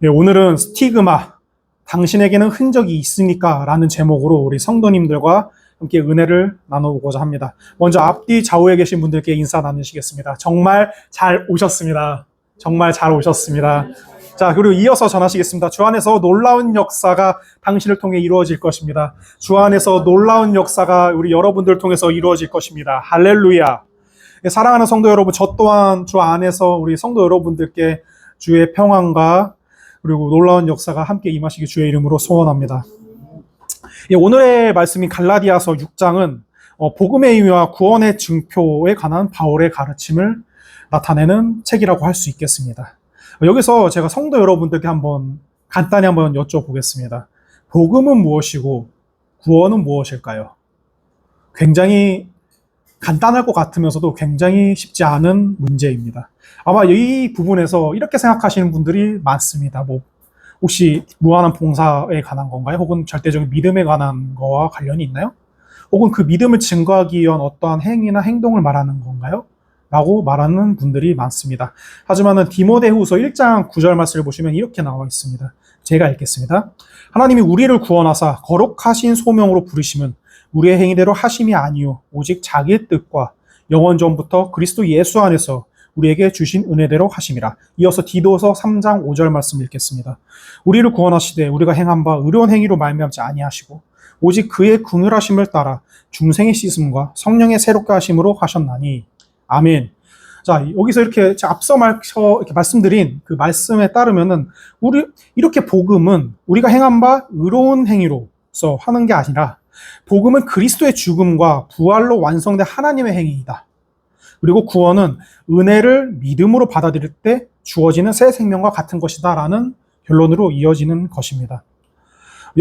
예, 오늘은 스티그마, 당신에게는 흔적이 있으니까 라는 제목으로 우리 성도님들과 함께 은혜를 나눠보고자 합니다. 먼저 앞뒤 좌우에 계신 분들께 인사 나누시겠습니다. 정말 잘 오셨습니다. 정말 잘 오셨습니다. 자, 그리고 이어서 전하시겠습니다. 주 안에서 놀라운 역사가 당신을 통해 이루어질 것입니다. 주 안에서 놀라운 역사가 우리 여러분들 통해서 이루어질 것입니다. 할렐루야. 사랑하는 성도 여러분, 저 또한 주 안에서 우리 성도 여러분들께 주의 평안과 그리고 놀라운 역사가 함께 임하시기 주의 이름으로 소원합니다. 오늘의 말씀인 갈라디아서 6장은 복음의 의미와 구원의 증표에 관한 바울의 가르침을 나타내는 책이라고 할 수 있겠습니다. 여기서 제가 성도 여러분들께 간단히 한번 여쭤보겠습니다. 복음은 무엇이고 구원은 무엇일까요? 굉장히 간단할 것 같으면서도 굉장히 쉽지 않은 문제입니다. 아마 이 부분에서 이렇게 생각하시는 분들이 많습니다. 혹시 무한한 봉사에 관한 건가요? 혹은 절대적인 믿음에 관한 거와 관련이 있나요? 혹은 그 믿음을 증거하기 위한 어떠한 행위나 행동을 말하는 건가요? 라고 말하는 분들이 많습니다. 하지만은 디모데후서 1장 9절 말씀을 보시면 이렇게 나와 있습니다. 제가 읽겠습니다. 하나님이 우리를 구원하사 거룩하신 소명으로 부르심은 우리의 행위대로 하심이 아니요 오직 자기의 뜻과 영원 전부터 그리스도 예수 안에서 우리에게 주신 은혜대로 하심이라. 이어서 디도서 3장 5절 말씀 읽겠습니다. 우리를 구원하시되 우리가 행한 바 의로운 행위로 말미암지 아니하시고 오직 그의 긍휼하심을 따라 중생의 씻음과 성령의 새롭게 하심으로 하셨나니. 아멘. 자, 여기서 이렇게 앞서 이렇게 말씀드린 그 말씀에 따르면은 이렇게 복음은 우리가 행한 바 의로운 행위로서 하는 게 아니라 복음은 그리스도의 죽음과 부활로 완성된 하나님의 행위이다. 그리고 구원은 은혜를 믿음으로 받아들일 때 주어지는 새 생명과 같은 것이다 라는 결론으로 이어지는 것입니다.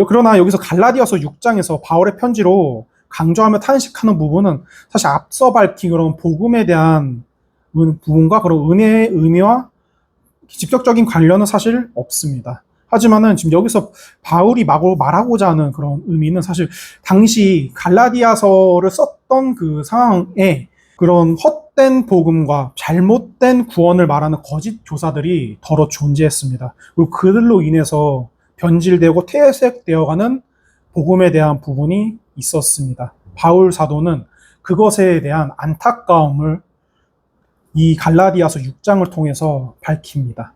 그러나 여기서 갈라디아서 6장에서 바울의 편지로 강조하며 탄식하는 부분은 사실 앞서 밝힌 그런 복음에 대한 부분과 그런 은혜의 의미와 직접적인 관련은 사실 없습니다. 하지만은 지금 여기서 바울이 말하고자 하는 그런 의미는 사실 당시 갈라디아서를 썼던 그 상황에 그런 헛된 복음과 잘못된 구원을 말하는 거짓 교사들이 더러 존재했습니다. 그리고 그들로 인해서 변질되고 퇴색되어가는 복음에 대한 부분이 있었습니다. 바울 사도는 그것에 대한 안타까움을 이 갈라디아서 6장을 통해서 밝힙니다.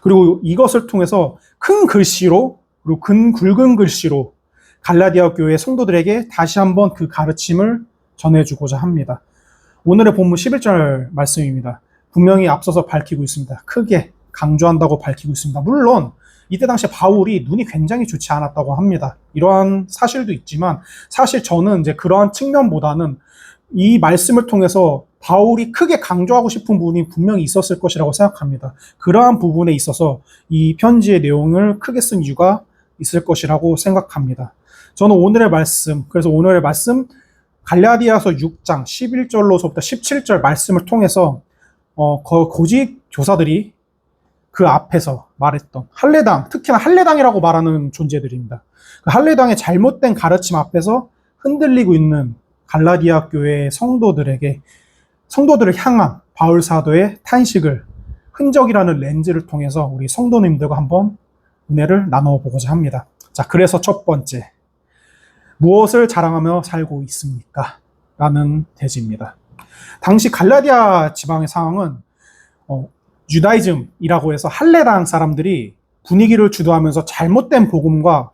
그리고 이것을 통해서 큰 글씨로 그리고 굵은 글씨로 갈라디아 교회 성도들에게 다시 한번 그 가르침을 전해주고자 합니다. 오늘의 본문 11절 말씀입니다. 분명히 앞서서 밝히고 있습니다. 크게 강조한다고 밝히고 있습니다. 물론 이때 당시에 바울이 눈이 굉장히 좋지 않았다고 합니다. 이러한 사실도 있지만 사실 저는 이제 그러한 측면보다는 이 말씀을 통해서 바울이 크게 강조하고 싶은 부분이 분명히 있었을 것이라고 생각합니다. 그러한 부분에 있어서 이 편지의 내용을 크게 쓴 이유가 있을 것이라고 생각합니다. 저는 오늘의 말씀 갈라디아서 6장 11절로서부터 17절 말씀을 통해서 거짓 교사들이 그 앞에서 말했던 할례당, 특히나 할례당이라고 말하는 존재들입니다. 그 할례당의 잘못된 가르침 앞에서 흔들리고 있는 갈라디아 교회의 성도들을 향한 바울 사도의 탄식을 흔적이라는 렌즈를 통해서 우리 성도님들과 한번 은혜를 나눠보고자 합니다. 자, 그래서 첫 번째, 무엇을 자랑하며 살고 있습니까? 라는 대지입니다. 당시 갈라디아 지방의 상황은 유다이즘이라고 해서 할례당 사람들이 분위기를 주도하면서 잘못된 복음과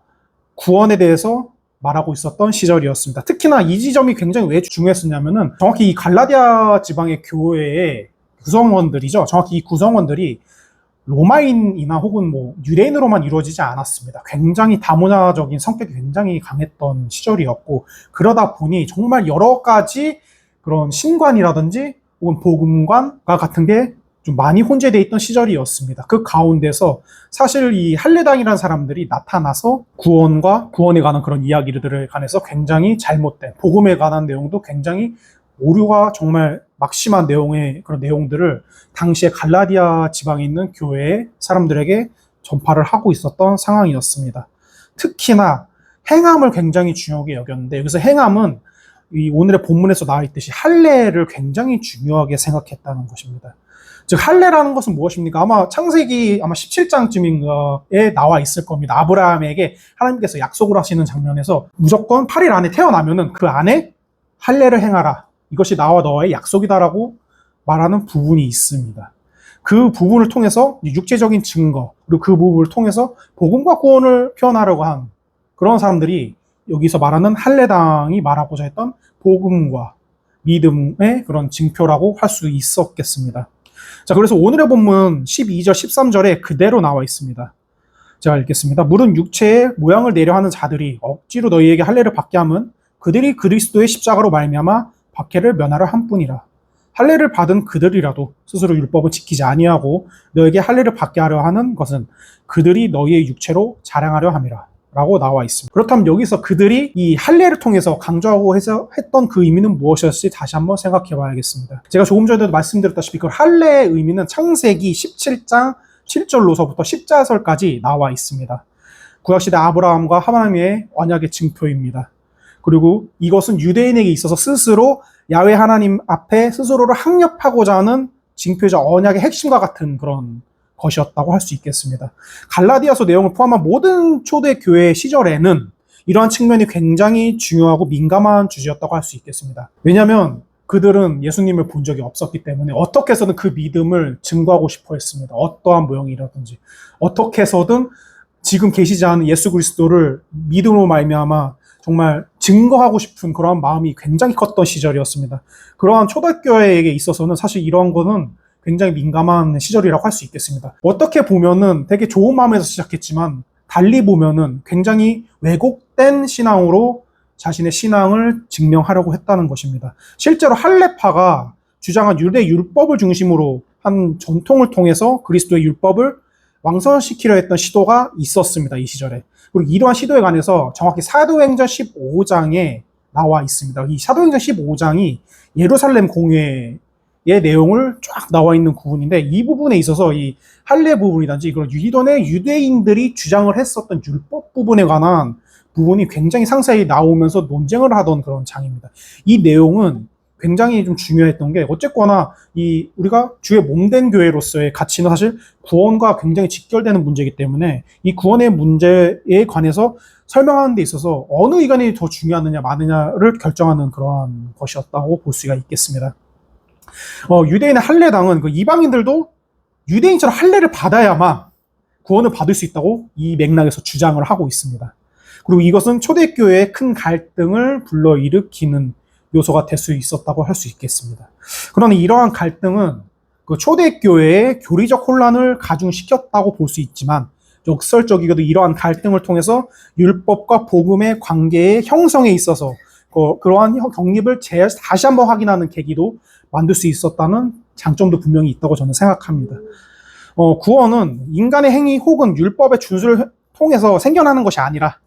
구원에 대해서 말하고 있었던 시절이었습니다. 특히나 이 지점이 굉장히 왜 중요했었냐면은 정확히 이 갈라디아 지방의 교회의 구성원들이죠. 정확히 이 구성원들이 로마인이나 혹은 유대인으로만 이루어지지 않았습니다. 굉장히 다문화적인 성격이 굉장히 강했던 시절이었고, 그러다 보니 정말 여러 가지 그런 신관이라든지 혹은 복음관과 같은 게 좀 많이 혼재되어 있던 시절이었습니다. 그 가운데서 사실 이 할례당이라는 사람들이 나타나서 구원과 구원에 관한 그런 이야기들에 관해서 굉장히 잘못된, 복음에 관한 내용도 굉장히 오류가 정말 막심한 그런 내용들을 당시에 갈라디아 지방에 있는 교회의 사람들에게 전파를 하고 있었던 상황이었습니다. 특히나 행함을 굉장히 중요하게 여겼는데, 여기서 행함은 이 오늘의 본문에서 나와 있듯이 할례를 굉장히 중요하게 생각했다는 것입니다. 즉 할례라는 것은 무엇입니까? 아마 창세기 아마 17장쯤인가에 나와 있을 겁니다. 아브라함에게 하나님께서 약속을 하시는 장면에서 무조건 8일 안에 태어나면은 그 안에 할례를 행하라. 이것이 나와 너의 약속이다라고 말하는 부분이 있습니다. 그 부분을 통해서 육체적인 증거, 그리고 그 부분을 통해서 복음과 구원을 표현하려고 한 그런 사람들이 여기서 말하는 할례당이 말하고자 했던 복음과 믿음의 그런 징표라고 할 수 있었겠습니다. 자, 그래서 오늘의 본문 12절, 13절에 그대로 나와 있습니다. 제가 읽겠습니다. 물은 육체의 모양을 내려 하는 자들이 억지로 너희에게 할례를 받게 함은 그들이 그리스도의 십자가로 말미암아 박해를 면하려 함뿐이라. 할례를 받은 그들이라도 스스로 율법을 지키지 아니하고 너에게 할례를 받게 하려 하는 것은 그들이 너희의 육체로 자랑하려 함이라 라고 나와 있습니다. 그렇다면 여기서 그들이 이 할례를 통해서 강조하고 했던 그 의미는 무엇이었을지 다시 한번 생각해 봐야겠습니다. 제가 조금 전에도 말씀드렸다시피 그 할례의 의미는 창세기 17장 7절로서부터 10절까지 나와 있습니다. 구약시대 아브라함과 하나님의 언약의 징표입니다. 그리고 이것은 유대인에게 있어서 스스로 야훼 하나님 앞에 스스로를 확립하고자 하는 징표이자 언약의 핵심과 같은 그런 것이었다고 할 수 있겠습니다. 갈라디아서 내용을 포함한 모든 초대교회 시절에는 이러한 측면이 굉장히 중요하고 민감한 주제였다고 할 수 있겠습니다. 왜냐하면 그들은 예수님을 본 적이 없었기 때문에 어떻게 해서든 그 믿음을 증거하고 싶어 했습니다. 어떠한 모형이라든지 어떻게 해서든 지금 계시지 않은 예수 그리스도를 믿음으로 말미암아 정말 증거하고 싶은 그러한 마음이 굉장히 컸던 시절이었습니다. 그러한 초대교회에게 있어서는 사실 이러한 거는 굉장히 민감한 시절이라고 할 수 있겠습니다. 어떻게 보면은 되게 좋은 마음에서 시작했지만 달리 보면은 굉장히 왜곡된 신앙으로 자신의 신앙을 증명하려고 했다는 것입니다. 실제로 할례파가 주장한 유대 율법을 중심으로 한 전통을 통해서 그리스도의 율법을 왕성시키려 했던 시도가 있었습니다. 이 시절에. 그리고 이러한 시도에 관해서 정확히 사도행전 15장에 나와 있습니다. 이 사도행전 15장이 예루살렘 공회의 내용을 쫙 나와 있는 부분인데 이 부분에 있어서 이 할례 부분이든지 그런 이전에 유대인들이 주장을 했었던 율법 부분에 관한 부분이 굉장히 상세히 나오면서 논쟁을 하던 그런 장입니다. 이 내용은 굉장히 좀 중요했던 게 어쨌거나 이 우리가 주의 몸된 교회로서의 가치는 사실 구원과 굉장히 직결되는 문제이기 때문에 이 구원의 문제에 관해서 설명하는 데 있어서 어느 의견이 더 중요하느냐 마느냐를 결정하는 그러한 것이었다고 볼 수가 있겠습니다. 유대인의 할례당은 그 이방인들도 유대인처럼 할례를 받아야만 구원을 받을 수 있다고 이 맥락에서 주장을 하고 있습니다. 그리고 이것은 초대교회의 큰 갈등을 불러일으키는 요소가 될 수 있었다고 할 수 있겠습니다. 그러나 이러한 갈등은 그 초대교회의 교리적 혼란을 가중시켰다고 볼 수 있지만 역설적이게도 이러한 갈등을 통해서 율법과 복음의 관계의 형성에 있어서 그러한 경립을 다시 한번 확인하는 계기도 만들 수 있었다는 장점도 분명히 있다고 저는 생각합니다. 구원은 인간의 행위 혹은 율법의 준수를 통해서 생겨나는 것이 아니라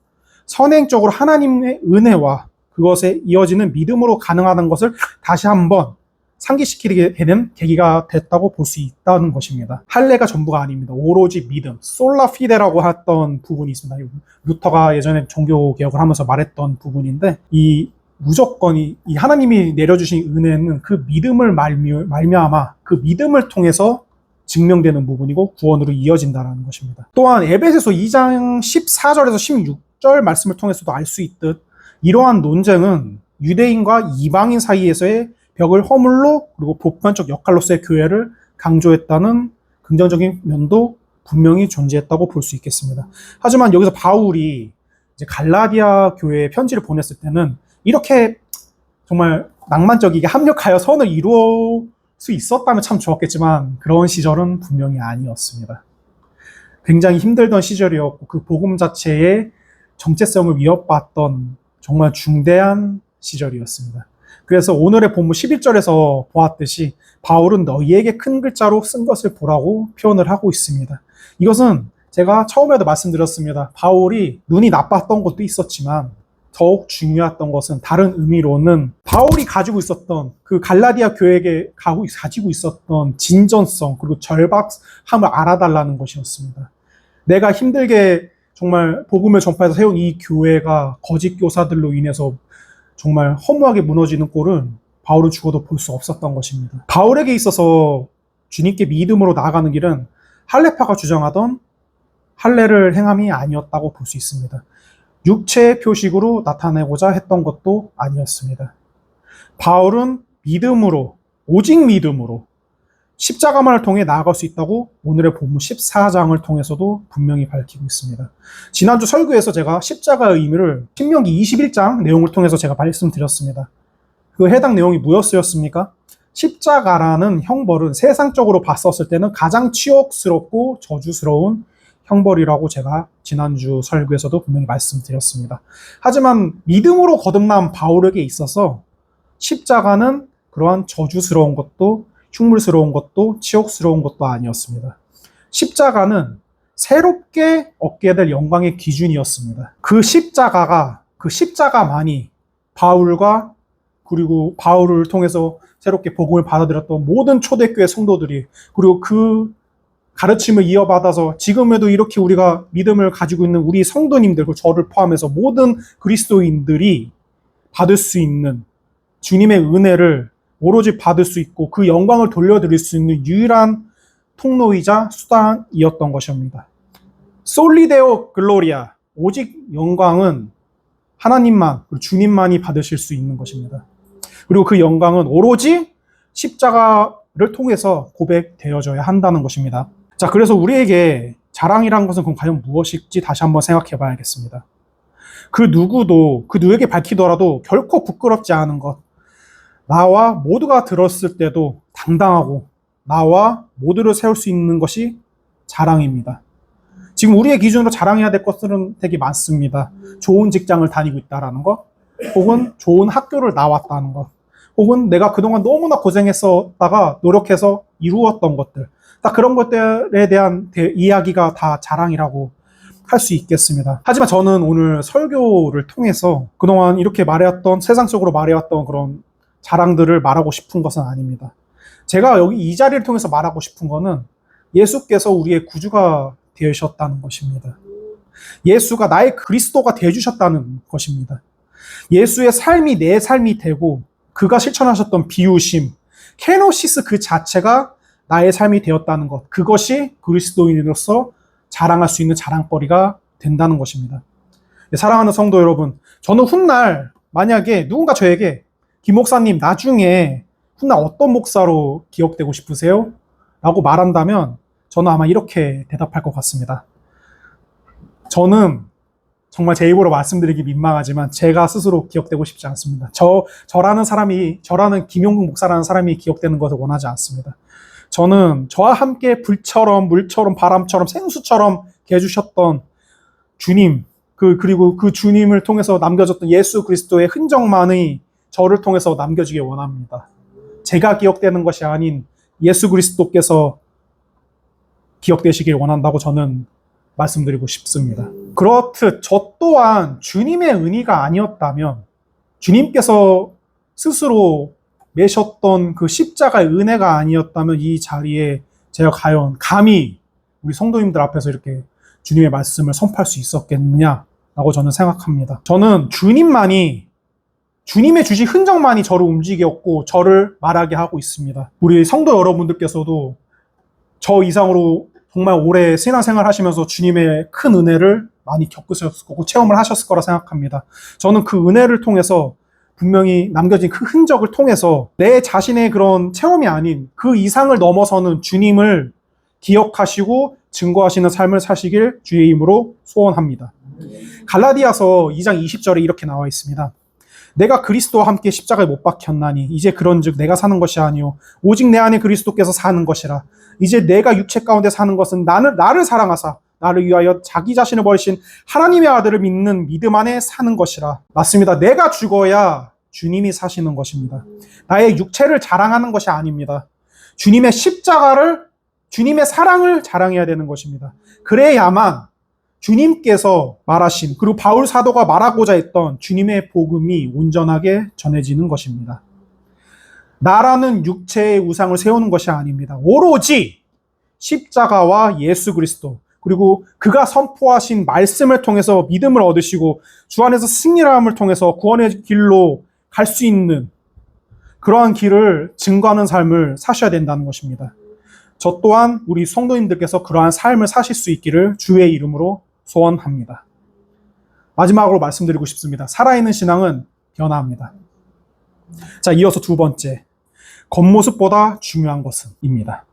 선행적으로 하나님의 은혜와 그것에 이어지는 믿음으로 가능하다는 것을 다시 한번 상기시키게 되는 계기가 됐다고 볼 수 있다는 것입니다. 할례가 전부가 아닙니다. 오로지 믿음, 솔라 피데라고 했던 부분이 있습니다. 루터가 예전에 종교 개혁을 하면서 말했던 부분인데 이 무조건 이 하나님이 내려주신 은혜는 그 믿음을 말미암아 그 믿음을 통해서 증명되는 부분이고 구원으로 이어진다는 것입니다. 또한 에베소서 2장 14절에서 16절 말씀을 통해서도 알 수 있듯 이러한 논쟁은 유대인과 이방인 사이에서의 벽을 허물로 그리고 보편적 역할로서의 교회를 강조했다는 긍정적인 면도 분명히 존재했다고 볼 수 있겠습니다. 하지만 여기서 바울이 이제 갈라디아 교회에 편지를 보냈을 때는 이렇게 정말 낭만적이게 합력하여 선을 이루어 수 있었다면 참 좋았겠지만 그런 시절은 분명히 아니었습니다. 굉장히 힘들던 시절이었고 그 복음 자체의 정체성을 위협받던 정말 중대한 시절이었습니다. 그래서 오늘의 본문 11절에서 보았듯이 바울은 너희에게 큰 글자로 쓴 것을 보라고 표현을 하고 있습니다. 이것은 제가 처음에도 말씀드렸습니다. 바울이 눈이 나빴던 것도 있었지만 더욱 중요했던 것은 다른 의미로는 바울이 가지고 있었던 그 갈라디아 교회에게 가지고 있었던 진전성 그리고 절박함을 알아달라는 것이었습니다. 내가 힘들게 정말 복음을 전파해서 세운 이 교회가 거짓 교사들로 인해서 정말 허무하게 무너지는 꼴은 바울은 죽어도 볼 수 없었던 것입니다. 바울에게 있어서 주님께 믿음으로 나아가는 길은 할례파가 주장하던 할례를 행함이 아니었다고 볼 수 있습니다. 육체의 표식으로 나타내고자 했던 것도 아니었습니다. 바울은 믿음으로, 오직 믿음으로 십자가만을 통해 나아갈 수 있다고 오늘의 본문 14장을 통해서도 분명히 밝히고 있습니다. 지난주 설교에서 제가 십자가의 의미를 신명기 21장 내용을 통해서 제가 말씀드렸습니다. 그 해당 내용이 무엇이었습니까? 십자가라는 형벌은 세상적으로 봤었을 때는 가장 치욕스럽고 저주스러운 형벌이라고 제가 지난주 설교에서도 분명히 말씀드렸습니다. 하지만 믿음으로 거듭난 바울에게 있어서 십자가는 그러한 저주스러운 것도 흉물스러운 것도 치욕스러운 것도 아니었습니다. 십자가는 새롭게 얻게 될 영광의 기준이었습니다. 그 십자가만이 바울과 그리고 바울을 통해서 새롭게 복음을 받아들였던 모든 초대교회 성도들이 그리고 그 가르침을 이어받아서 지금에도 이렇게 우리가 믿음을 가지고 있는 우리 성도님들, 저를 포함해서 모든 그리스도인들이 받을 수 있는 주님의 은혜를 오로지 받을 수 있고 그 영광을 돌려드릴 수 있는 유일한 통로이자 수단이었던 것입니다. 솔리데오 글로리아, 오직 영광은 하나님만, 주님만이 받으실 수 있는 것입니다. 그리고 그 영광은 오로지 십자가를 통해서 고백되어져야 한다는 것입니다. 자, 그래서 우리에게 자랑이란 것은 그럼 과연 무엇일지 다시 한번 생각해 봐야겠습니다. 그 누구에게 밝히더라도 결코 부끄럽지 않은 것, 나와 모두가 들었을 때도 당당하고 나와 모두를 세울 수 있는 것이 자랑입니다. 지금 우리의 기준으로 자랑해야 될 것들은 되게 많습니다. 좋은 직장을 다니고 있다는 것, 혹은 좋은 학교를 나왔다는 것, 혹은 내가 그동안 너무나 고생했었다가 노력해서 이루었던 것들, 딱 그런 것들에 대한 이야기가 다 자랑이라고 할 수 있겠습니다. 하지만 저는 오늘 설교를 통해서 그동안 이렇게 말해왔던, 세상적으로 말해왔던 그런 자랑들을 말하고 싶은 것은 아닙니다. 제가 여기 이 자리를 통해서 말하고 싶은 것은 예수께서 우리의 구주가 되셨다는 것입니다. 예수가 나의 그리스도가 되어주셨다는 것입니다. 예수의 삶이 내 삶이 되고 그가 실천하셨던 비우심, 케노시스 그 자체가 나의 삶이 되었다는 것, 그것이 그리스도인으로서 자랑할 수 있는 자랑거리가 된다는 것입니다. 사랑하는 성도 여러분, 저는 훗날 만약에 누군가 저에게 김 목사님 나중에 훗날 어떤 목사로 기억되고 싶으세요? 라고 말한다면 저는 아마 이렇게 대답할 것 같습니다. 저는 정말 제 입으로 말씀드리기 민망하지만 제가 스스로 기억되고 싶지 않습니다. 저라는 김용국 목사라는 사람이 기억되는 것을 원하지 않습니다. 저는 저와 함께 불처럼 물처럼 바람처럼 생수처럼 해주셨던 주님, 그리고 그 주님을 통해서 남겨졌던 예수 그리스도의 흔적만이 저를 통해서 남겨지길 원합니다. 제가 기억되는 것이 아닌 예수 그리스도께서 기억되시길 원한다고 저는 말씀드리고 싶습니다. 그렇듯 저 또한 주님의 은혜가 아니었다면, 주님께서 스스로 매셨던 그 십자가의 은혜가 아니었다면 이 자리에 제가 과연 감히 우리 성도님들 앞에서 이렇게 주님의 말씀을 선포할 수 있었겠느냐라고 저는 생각합니다. 저는 주님의 주신 흔적만이 저를 움직였고 저를 말하게 하고 있습니다. 우리 성도 여러분들께서도 저 이상으로 정말 오래 신앙생활 하시면서 주님의 큰 은혜를 많이 겪으셨을 거고 체험을 하셨을 거라 생각합니다. 저는 그 은혜를 통해서 분명히 남겨진 그 흔적을 통해서 내 자신의 그런 체험이 아닌 그 이상을 넘어서는 주님을 기억하시고 증거하시는 삶을 사시길 주의 이름으로 소원합니다. 갈라디아서 2장 20절에 이렇게 나와 있습니다. 내가 그리스도와 함께 십자가에 못 박혔나니 이제 그런즉 내가 사는 것이 아니요 오직 내 안에 그리스도께서 사는 것이라. 이제 내가 육체 가운데 사는 것은 나를 사랑하사 나를 위하여 자기 자신을 버리신 하나님의 아들을 믿는 믿음 안에 사는 것이라. 맞습니다. 내가 죽어야 주님이 사시는 것입니다. 나의 육체를 자랑하는 것이 아닙니다. 주님의 주님의 사랑을 자랑해야 되는 것입니다. 그래야만 주님께서 말하신, 그리고 바울 사도가 말하고자 했던 주님의 복음이 온전하게 전해지는 것입니다. 나라는 육체의 우상을 세우는 것이 아닙니다. 오로지 십자가와 예수 그리스도, 그리고 그가 선포하신 말씀을 통해서 믿음을 얻으시고 주 안에서 승리함을 통해서 구원의 길로 갈 수 있는 그러한 길을 증거하는 삶을 사셔야 된다는 것입니다. 저 또한 우리 성도님들께서 그러한 삶을 사실 수 있기를 주의 이름으로 소원합니다. 마지막으로 말씀드리고 싶습니다. 살아있는 신앙은 변화합니다. 자, 이어서 두 번째, 겉모습보다 중요한 것은입니다.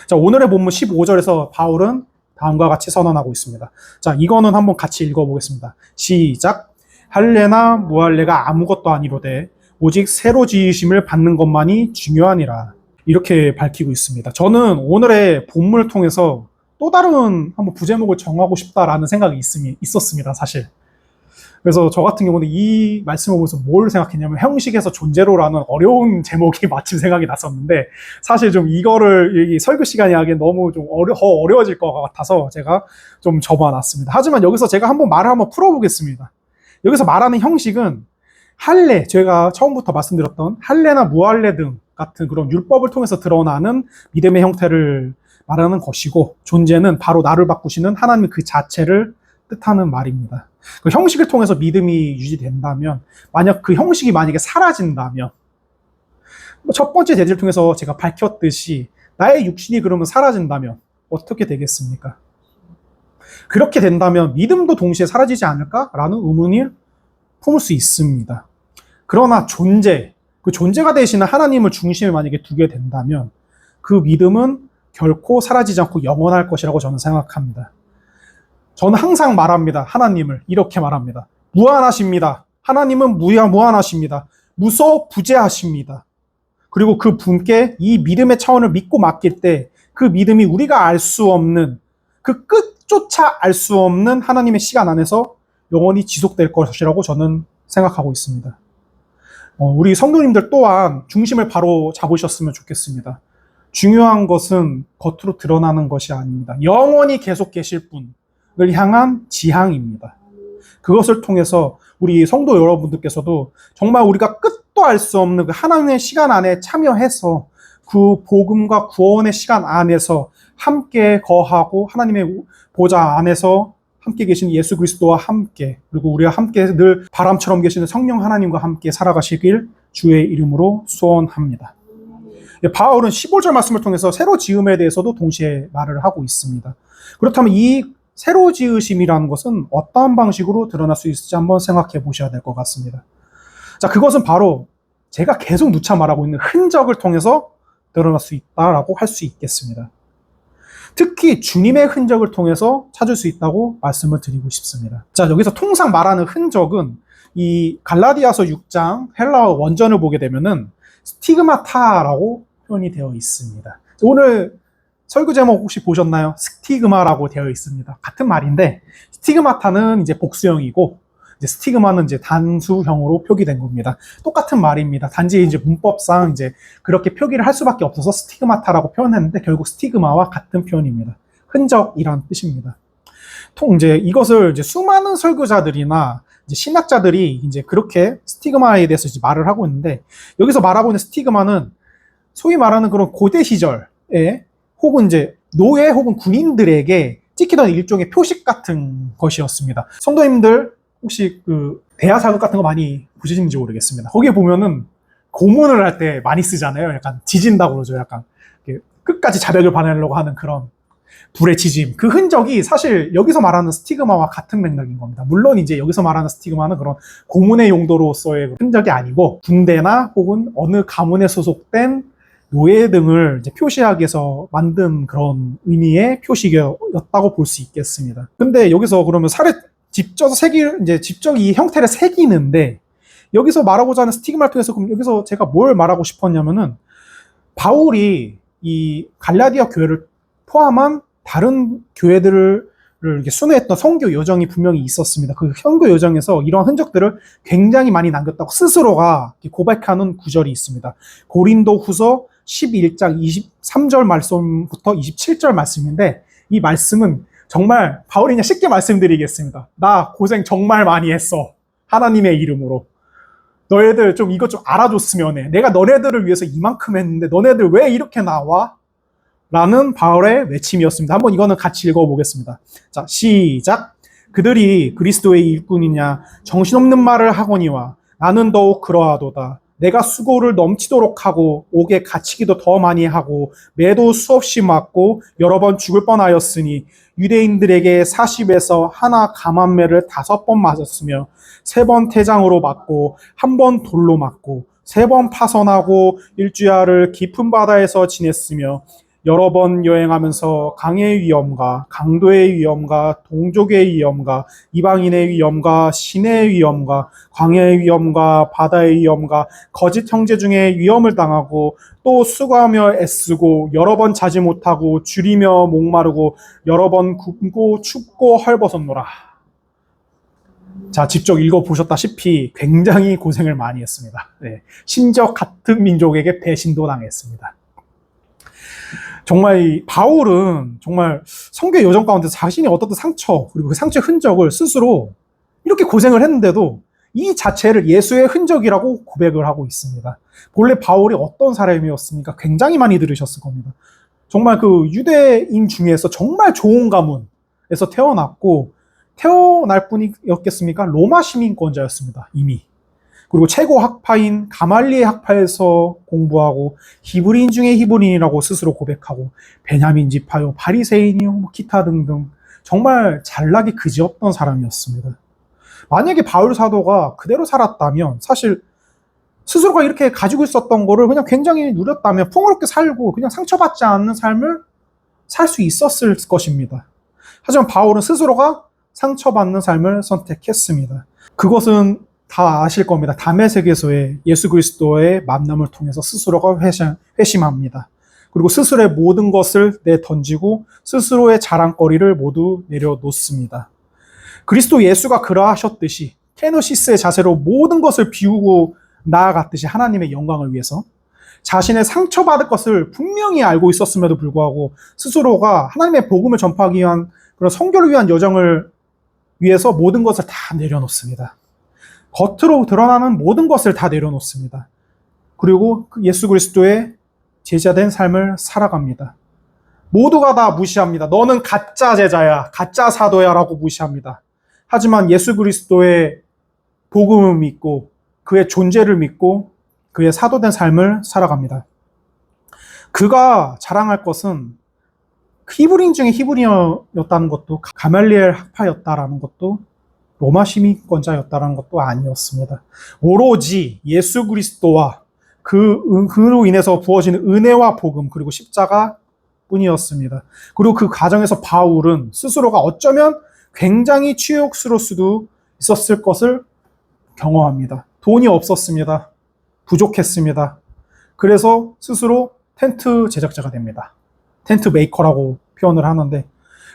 자, 오늘의 본문 15절에서 바울은 다음과 같이 선언하고 있습니다. 자, 이거는 한번 같이 읽어보겠습니다. 시작. 할례나 무할례가 아무것도 아니로되 오직 새로 지으심을 받는 것만이 중요하니라. 이렇게 밝히고 있습니다. 저는 오늘의 본문을 통해서 또 다른 한번 부제목을 정하고 싶다라는 생각이 있었습니다, 사실. 그래서 저 같은 경우는 이 말씀을 보면서 뭘 생각했냐면 형식에서 존재로라는 어려운 제목이 마침 생각이 났었는데 사실 좀 이거를 이 설교 시간이 하기엔 너무 좀 어려워질 것 같아서 제가 좀 접어놨습니다. 하지만 여기서 제가 말을 한번 풀어보겠습니다. 여기서 말하는 형식은 할례, 제가 처음부터 말씀드렸던 할례나 무할례 등 같은 그런 율법을 통해서 드러나는 믿음의 형태를 말하는 것이고 존재는 바로 나를 바꾸시는 하나님 그 자체를 뜻하는 말입니다. 그 형식을 통해서 믿음이 유지된다면, 만약 그 형식이 만약에 사라진다면, 첫 번째 제지를 통해서 제가 밝혔듯이 나의 육신이 그러면 사라진다면 어떻게 되겠습니까? 그렇게 된다면 믿음도 동시에 사라지지 않을까라는 의문을 품을 수 있습니다. 그러나 그 존재가 되시는 하나님을 중심에 만약에 두게 된다면 그 믿음은 결코 사라지지 않고 영원할 것이라고 저는 생각합니다. 저는 항상 말합니다. 하나님을 이렇게 말합니다. 무한하십니다. 하나님은 무한하십니다. 무소부재하십니다. 그리고 그 분께 이 믿음의 차원을 믿고 맡길 때 그 믿음이 우리가 알 수 없는 그 끝조차 알 수 없는 하나님의 시간 안에서 영원히 지속될 것이라고 저는 생각하고 있습니다. 우리 성도님들 또한 중심을 바로 잡으셨으면 좋겠습니다. 중요한 것은 겉으로 드러나는 것이 아닙니다. 영원히 계속 계실 분을 향한 지향입니다. 그것을 통해서 우리 성도 여러분들께서도 정말 우리가 끝도 알 수 없는 그 하나님의 시간 안에 참여해서 그 복음과 구원의 시간 안에서 함께 거하고 하나님의 보좌 안에서 함께 계신 예수 그리스도와 함께 그리고 우리와 함께 늘 바람처럼 계시는 성령 하나님과 함께 살아가시길 주의 이름으로 소원합니다. 바울은 15절 말씀을 통해서 새로 지음에 대해서도 동시에 말을 하고 있습니다. 그렇다면 이 새로 지으심이라는 것은 어떠한 방식으로 드러날 수 있을지 한번 생각해 보셔야 될 것 같습니다. 자, 그것은 바로 제가 계속 누차 말하고 있는 흔적을 통해서 드러날 수 있다라고 할 수 있겠습니다. 특히 주님의 흔적을 통해서 찾을 수 있다고 말씀을 드리고 싶습니다. 자, 여기서 통상 말하는 흔적은 이 갈라디아서 6장 헬라어 원전을 보게 되면은 스티그마타라고 표현이 되어 있습니다. 오늘 설교 제목 혹시 보셨나요? 스티그마라고 되어 있습니다. 같은 말인데 스티그마타는 이제 복수형이고 이제 스티그마는 이제 단수형으로 표기된 겁니다. 똑같은 말입니다. 단지 이제 문법상 이제 그렇게 표기를 할 수밖에 없어서 스티그마타라고 표현했는데 결국 스티그마와 같은 표현입니다. 흔적이란 뜻입니다. 이제 이것을 이제 수많은 설교자들이나 이제 신학자들이 이제 그렇게 스티그마에 대해서 이제 말을 하고 있는데 여기서 말하고 있는 스티그마는 소위 말하는 그런 고대 시절에 혹은 이제 노예 혹은 군인들에게 찍히던 일종의 표식 같은 것이었습니다. 성도님들 혹시 그 대하 사극 같은 거 많이 보시는지 모르겠습니다. 거기에 보면은 고문을 할 때 많이 쓰잖아요. 약간 지진다고 그러죠. 약간 끝까지 자백을 받으려고 하는 그런 불의 지짐. 그 흔적이 사실 여기서 말하는 스티그마와 같은 맥락인 겁니다. 물론 이제 여기서 말하는 스티그마는 그런 고문의 용도로서의 흔적이 아니고 군대나 혹은 어느 가문에 소속된 노예 등을 이제 표시하기 위해서 만든 그런 의미의 표식이었다고 볼 수 있겠습니다. 근데 여기서 그러면 직접 이 형태를 새기는데 여기서 말하고자 하는 스티그마를 통해서 그럼 여기서 제가 뭘 말하고 싶었냐면은 바울이 이 갈라디아 교회를 포함한 다른 교회들을 이렇게 순회했던 선교 여정이 분명히 있었습니다. 그 선교 여정에서 이러한 흔적들을 굉장히 많이 남겼다고 스스로가 고백하는 구절이 있습니다. 고린도 후서 11장 23절 말씀부터 27절 말씀인데 이 말씀은 정말 바울이 그냥 쉽게 말씀드리겠습니다. 나 고생 정말 많이 했어. 하나님의 이름으로. 너희들 좀 이것 좀 알아줬으면 해. 내가 너네들을 위해서 이만큼 했는데 너네들 왜 이렇게 나와? 라는 바울의 외침이었습니다. 한번 이거는 같이 읽어보겠습니다. 자, 시작. 그들이 그리스도의 일꾼이냐 정신없는 말을 하거니와 나는 더욱 그러하도다. 내가 수고를 넘치도록 하고 옥에 갇히기도 더 많이 하고 매도 수없이 맞고 여러 번 죽을 뻔하였으니 유대인들에게 40에서 하나 감한매를 5번 맞았으며 3번 태장으로 맞고 1번 돌로 맞고 3번 파선하고 일주야를 깊은 바다에서 지냈으며 여러 번 여행하면서 강의 위험과 강도의 위험과 동족의 위험과 이방인의 위험과 신의 위험과 광야의 위험과 바다의 위험과 거짓 형제 중에 위험을 당하고 또 수고하며 애쓰고 여러 번 자지 못하고 줄이며 목마르고 여러 번 굶고 춥고 헐벗었노라. 자, 직접 읽어보셨다시피 굉장히 고생을 많이 했습니다. 네. 심지어 같은 민족에게 배신도 당했습니다. 정말 이 바울은 정말 성교의 여정 가운데 자신이 얻었던 상처 그리고 그 상처의 흔적을 스스로 이렇게 고생을 했는데도 이 자체를 예수의 흔적이라고 고백을 하고 있습니다. 본래 바울이 어떤 사람이었습니까? 굉장히 많이 들으셨을 겁니다. 정말 그 유대인 중에서 정말 좋은 가문에서 태어났고 태어날 뿐이었겠습니까? 로마 시민권자였습니다. 이미. 그리고 최고 학파인 가말리엘 학파에서 공부하고 히브리인 중에 히브리인이라고 스스로 고백하고 베냐민 지파요, 바리새인이요, 뭐 기타 등등 정말 잘나기 그지없던 사람이었습니다. 만약에 바울 사도가 그대로 살았다면 사실 스스로가 이렇게 가지고 있었던 거를 그냥 굉장히 누렸다면 풍요롭게 살고 그냥 상처받지 않는 삶을 살 수 있었을 것입니다. 하지만 바울은 스스로가 상처받는 삶을 선택했습니다. 그것은 다 아실 겁니다. 다메섹에서의 예수 그리스도의 만남을 통해서 스스로가 회심합니다. 그리고 스스로의 모든 것을 내던지고 스스로의 자랑거리를 모두 내려놓습니다. 그리스도 예수가 그러하셨듯이 케노시스의 자세로 모든 것을 비우고 나아갔듯이 하나님의 영광을 위해서 자신의 상처받을 것을 분명히 알고 있었음에도 불구하고 스스로가 하나님의 복음을 전파하기 위한 그런 선교를 위한 여정을 위해서 모든 것을 다 내려놓습니다. 겉으로 드러나는 모든 것을 다 내려놓습니다. 그리고 예수 그리스도의 제자된 삶을 살아갑니다. 모두가 다 무시합니다. 너는 가짜 제자야, 가짜 사도야 라고 무시합니다. 하지만 예수 그리스도의 복음을 믿고 그의 존재를 믿고 그의 사도된 삶을 살아갑니다. 그가 자랑할 것은 히브리인 중에 히브리였다는 것도 가말리엘 학파였다라는 것도 로마 시민권자였다는 것도 아니었습니다. 오로지 예수 그리스도와 그로 인해서 부어지는 은혜와 복음 그리고 십자가 뿐이었습니다. 그리고 그 과정에서 바울은 스스로가 어쩌면 굉장히 치욕스러울 수도 있었을 것을 경험합니다. 돈이 없었습니다. 부족했습니다. 그래서 스스로 텐트 제작자가 됩니다. 텐트 메이커라고 표현을 하는데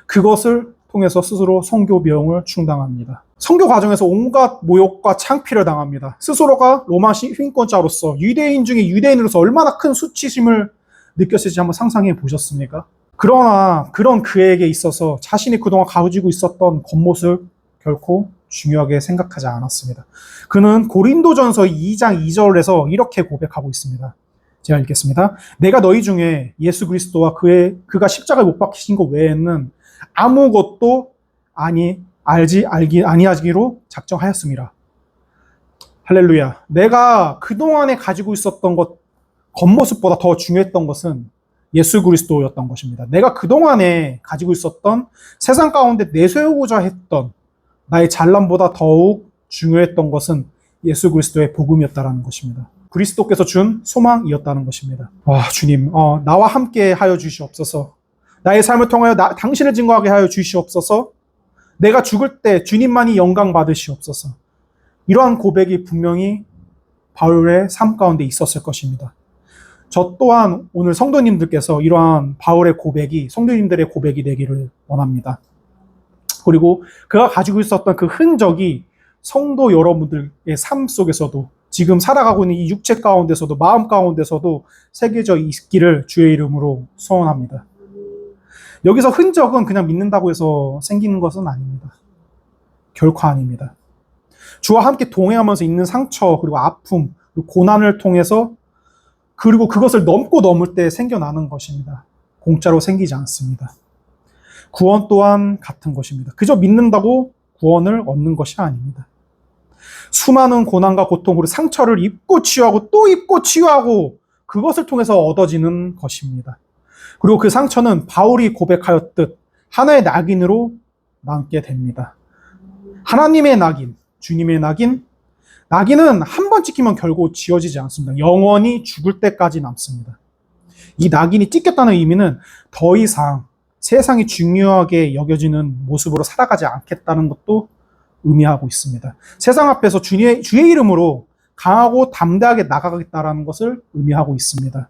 그것을 통해서 스스로 선교 비용을 충당합니다. 선교 과정에서 온갖 모욕과 창피를 당합니다. 스스로가 로마 시민권자로서 유대인 중에 유대인으로서 얼마나 큰 수치심을 느꼈을지 한번 상상해 보셨습니까? 그러나 그런 그에게 있어서 자신이 그동안 가지고 있었던 겉모습 결코 중요하게 생각하지 않았습니다. 그는 고린도전서 2장 2절에서 이렇게 고백하고 있습니다. 제가 읽겠습니다. 내가 너희 중에 예수 그리스도와 그가 십자가에 못 박히신 것 외에는 아무것도 아니하기로 작정하였습니다. 할렐루야. 내가 그동안에 가지고 있었던 것, 겉모습보다 더 중요했던 것은 예수 그리스도였던 것입니다. 내가 그동안에 가지고 있었던 세상 가운데 내세우고자 했던 나의 잘남보다 더욱 중요했던 것은 예수 그리스도의 복음이었다는 것입니다. 그리스도께서 준 소망이었다는 것입니다. 주님, 나와 함께 하여 주시옵소서. 나의 삶을 통하여 당신을 증거하게 하여 주시옵소서. 내가 죽을 때 주님만이 영광 받으시옵소서. 이러한 고백이 분명히 바울의 삶 가운데 있었을 것입니다. 저 또한 오늘 성도님들께서 이러한 바울의 고백이 성도님들의 고백이 되기를 원합니다. 그리고 그가 가지고 있었던 그 흔적이 성도 여러분들의 삶 속에서도 지금 살아가고 있는 이 육체 가운데서도 마음 가운데서도 새겨져 있기를 주의 이름으로 소원합니다. 여기서 흔적은 그냥 믿는다고 해서 생기는 것은 아닙니다. 결코 아닙니다. 주와 함께 동행하면서 있는 상처 그리고 아픔 그리고 고난을 통해서 그리고 그것을 넘을 때 생겨나는 것입니다. 공짜로 생기지 않습니다. 구원 또한 같은 것입니다. 그저 믿는다고 구원을 얻는 것이 아닙니다. 수많은 고난과 고통으로 상처를 입고 치유하고 또 입고 치유하고 그것을 통해서 얻어지는 것입니다. 그리고 그 상처는 바울이 고백하였듯 하나의 낙인으로 남게 됩니다. 하나님의 낙인, 주님의 낙인, 낙인은 한 번 찍히면 결국 지워지지 않습니다. 영원히 죽을 때까지 남습니다. 이 낙인이 찍혔다는 의미는 더 이상 세상이 중요하게 여겨지는 모습으로 살아가지 않겠다는 것도 의미하고 있습니다. 세상 앞에서 주의 이름으로 강하고 담대하게 나가겠다는 것을 의미하고 있습니다.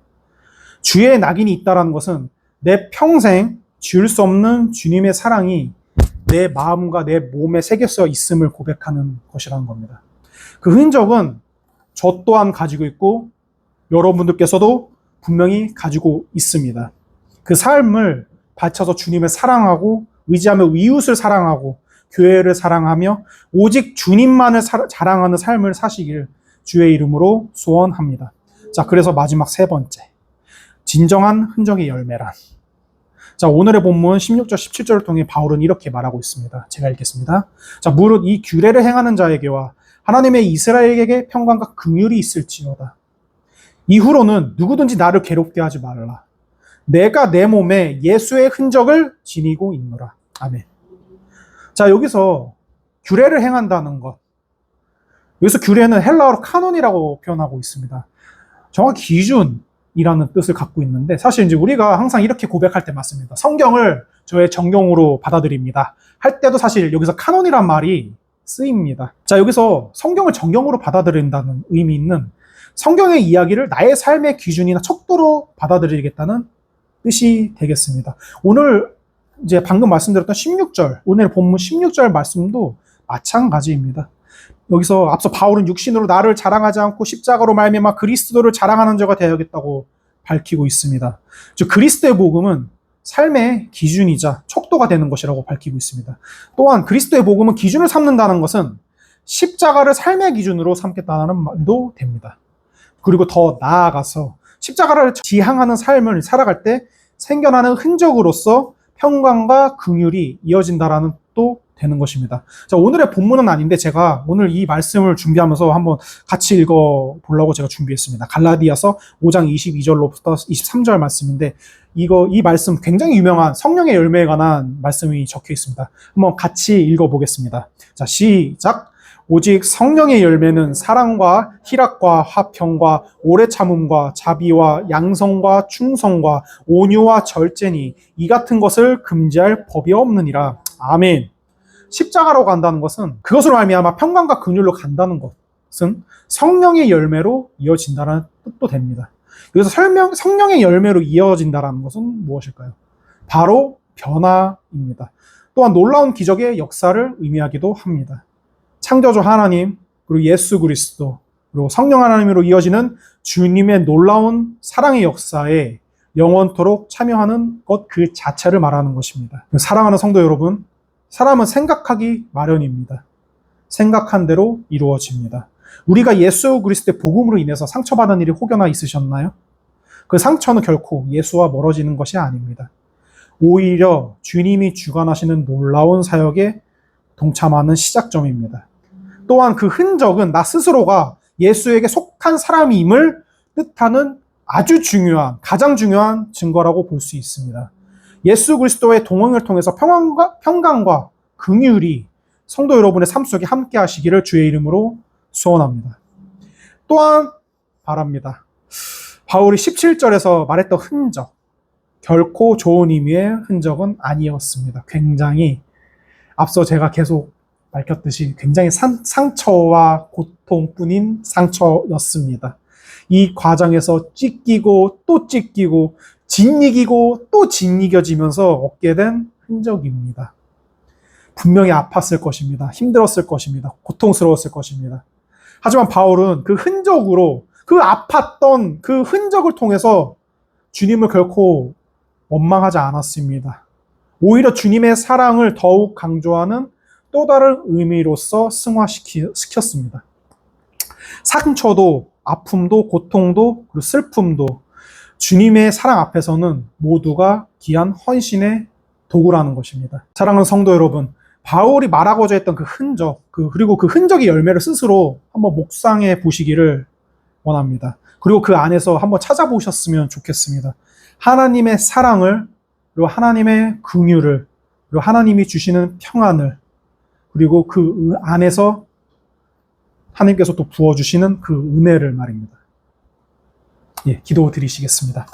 주의 낙인이 있다는 것은 내 평생 지울 수 없는 주님의 사랑이 내 마음과 내 몸에 새겨져 있음을 고백하는 것이라는 겁니다. 그 흔적은 저 또한 가지고 있고 여러분들께서도 분명히 가지고 있습니다. 그 삶을 바쳐서 주님을 사랑하고 의지하며 이웃을 사랑하고 교회를 사랑하며 오직 주님만을 자랑하는 삶을 사시길 주의 이름으로 소원합니다. 자, 그래서 마지막 세 번째. 진정한 흔적의 열매란. 자, 오늘의 본문 16절, 17절을 통해 바울은 이렇게 말하고 있습니다. 제가 읽겠습니다. 자, 무릇 이 규례를 행하는 자에게와 하나님의 이스라엘에게 평강과 긍휼이 있을지어다. 이후로는 누구든지 나를 괴롭게 하지 말라. 내가 내 몸에 예수의 흔적을 지니고 있노라. 아멘. 자, 여기서 규례를 행한다는 것. 여기서 규례는 헬라어로 카논이라고 표현하고 있습니다. 정확히 기준이라는 뜻을 갖고 있는데, 사실 이제 우리가 항상 이렇게 고백할 때 맞습니다. 성경을 저의 정경으로 받아들입니다. 할 때도 사실 여기서 카논이란 말이 쓰입니다. 자, 여기서 성경을 정경으로 받아들인다는 의미 있는 성경의 이야기를 나의 삶의 기준이나 척도로 받아들이겠다는 뜻이 되겠습니다. 오늘 이제 방금 말씀드렸던 16절, 오늘 본문 16절 말씀도 마찬가지입니다. 여기서 앞서 바울은 육신으로 나를 자랑하지 않고 십자가로 말미암아 그리스도를 자랑하는 자가 되어야겠다고 밝히고 있습니다. 즉 그리스도의 복음은 삶의 기준이자 척도가 되는 것이라고 밝히고 있습니다. 또한 그리스도의 복음은 기준을 삼는다는 것은 십자가를 삶의 기준으로 삼겠다는 말도 됩니다. 그리고 더 나아가서 십자가를 지향하는 삶을 살아갈 때 생겨나는 흔적으로서 평강과 긍휼이 이어진다라는 또 되는 것입니다. 자, 오늘의 본문은 아닌데 제가 오늘 이 말씀을 준비하면서 한번 같이 읽어보려고 제가 준비했습니다. 갈라디아서 5장 22절로부터 23절 말씀인데 이 말씀 굉장히 유명한 성령의 열매에 관한 말씀이 적혀 있습니다. 한번 같이 읽어보겠습니다. 자, 시작! 오직 성령의 열매는 사랑과 희락과 화평과 오래 참음과 자비와 양성과 충성과 온유와 절제니 이 같은 것을 금지할 법이 없느니라. 아멘. 십자가로 간다는 것은 그것으로 말미암아 평강과 긍휼로 간다는 것은 성령의 열매로 이어진다는 뜻도 됩니다. 여기서 성령의 열매로 이어진다는 것은 무엇일까요? 바로 변화입니다. 또한 놀라운 기적의 역사를 의미하기도 합니다. 창조주 하나님, 그리고 예수 그리스도, 그리고 성령 하나님으로 이어지는 주님의 놀라운 사랑의 역사에 영원토록 참여하는 것 그 자체를 말하는 것입니다. 사랑하는 성도 여러분, 사람은 생각하기 마련입니다. 생각한 대로 이루어집니다. 우리가 예수 그리스도의 복음으로 인해서 상처받은 일이 혹여나 있으셨나요? 그 상처는 결코 예수와 멀어지는 것이 아닙니다. 오히려 주님이 주관하시는 놀라운 사역에 동참하는 시작점입니다. 또한 그 흔적은 나 스스로가 예수에게 속한 사람임을 뜻하는 아주 중요한, 가장 중요한 증거라고 볼 수 있습니다. 예수 그리스도의 동행을 통해서 평강과 긍휼이 성도 여러분의 삶 속에 함께 하시기를 주의 이름으로 소원합니다. 또한 바랍니다. 바울이 17절에서 말했던 흔적, 결코 좋은 의미의 흔적은 아니었습니다. 굉장히 앞서 제가 계속 밝혔듯이 굉장히 상처와 고통뿐인 상처였습니다. 이 과정에서 찢기고 또 찢기고 짓이기고 또 짓이겨지면서 얻게 된 흔적입니다. 분명히 아팠을 것입니다. 힘들었을 것입니다. 고통스러웠을 것입니다. 하지만 바울은 그 흔적으로, 그 아팠던 그 흔적을 통해서 주님을 결코 원망하지 않았습니다. 오히려 주님의 사랑을 더욱 강조하는 또 다른 의미로서 승화시켰습니다. 상처도, 아픔도, 고통도, 그리고 슬픔도 주님의 사랑 앞에서는 모두가 귀한 헌신의 도구라는 것입니다. 사랑하는 성도 여러분, 바울이 말하고자 했던 그 흔적, 그리고 그 흔적의 열매를 스스로 한번 묵상해 보시기를 원합니다. 그리고 그 안에서 한번 찾아보셨으면 좋겠습니다. 하나님의 사랑을, 그리고 하나님의 긍휼을, 그리고 하나님이 주시는 평안을, 그리고 그 안에서 하나님께서 또 부어주시는 그 은혜를 말입니다. 예, 기도 드리시겠습니다.